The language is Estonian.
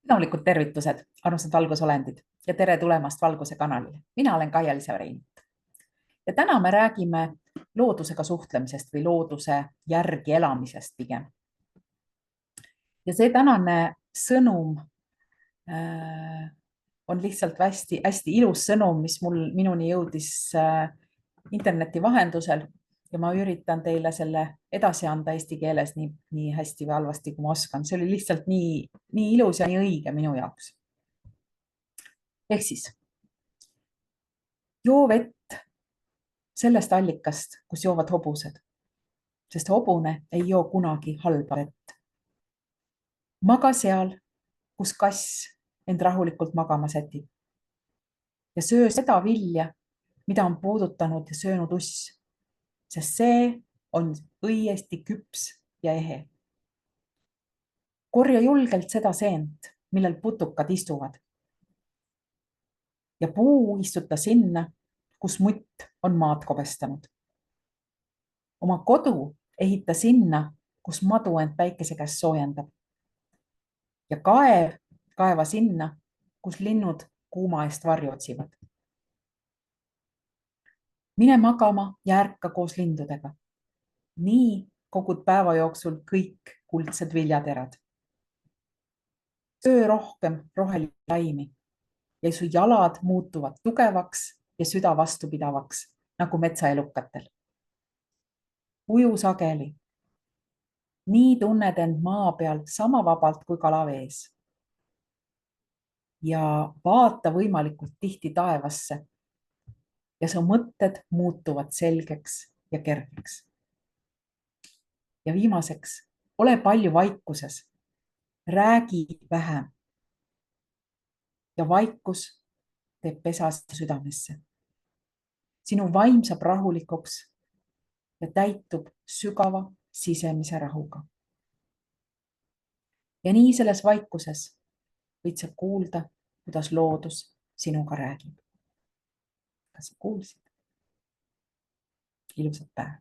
Tänulikud tervitused, armsad valgusolendid ja tere tulemast Valguse kanalile. Mina olen Kaia-Liisa Reinit. Ja täna me räägime loodusega suhtlemisest või looduse järgi elamisest pigem. Ja see tänane sõnum on lihtsalt hästi ilus sõnum, mis minuni jõudis interneti vahendusel ja ma üritan teile selle edasi anda eesti keeles nii hästi või halvasti, kui ma oskan. See oli lihtsalt nii ilus ja nii õige minu jaoks. Ehk siis, joo vett sellest allikast, kus joovad hobused, sest hobune ei joo kunagi halba vett. Maga seal, kus kass end rahulikult magama sätib. Ja söö seda vilja, mida on puudutanud ja söönud uss, sest see on õiesti küps ja ehe. Korja julgelt seda seent, millel putukad istuvad. Ja puu istuta sinna, kus mutt on maad kobestanud. Oma kodu ehita sinna, kus madu end päikese käest soojendab. Ja kaeva sinna, kus linnud kuuma eest varju otsivad. Mine magama ja ärka koos lindudega. Nii kogud päeva jooksul kõik kuldsed viljaterad. Söö rohkem rohelaimi ja su jalad muutuvad tugevaks ja süda vastupidavaks, nagu metsaelukatel. Uju sageli. Nii tunned end maa peal sama vabalt kui kalavees. Ja vaata võimalikult tihti taevasse ja su mõtted muutuvad selgeks ja kergeks. Ja viimaseks, ole palju vaikuses. Räägi vähem. Ja vaikus teeb pesa südamesse. Sinu vaim saab rahulikuks ja täitub sügava sisemise rahuga. Ja nii selles vaikuses võid sa kuulda, kuidas loodus sinuga räägib. Kas sa kuulsid? Ilusat päeva.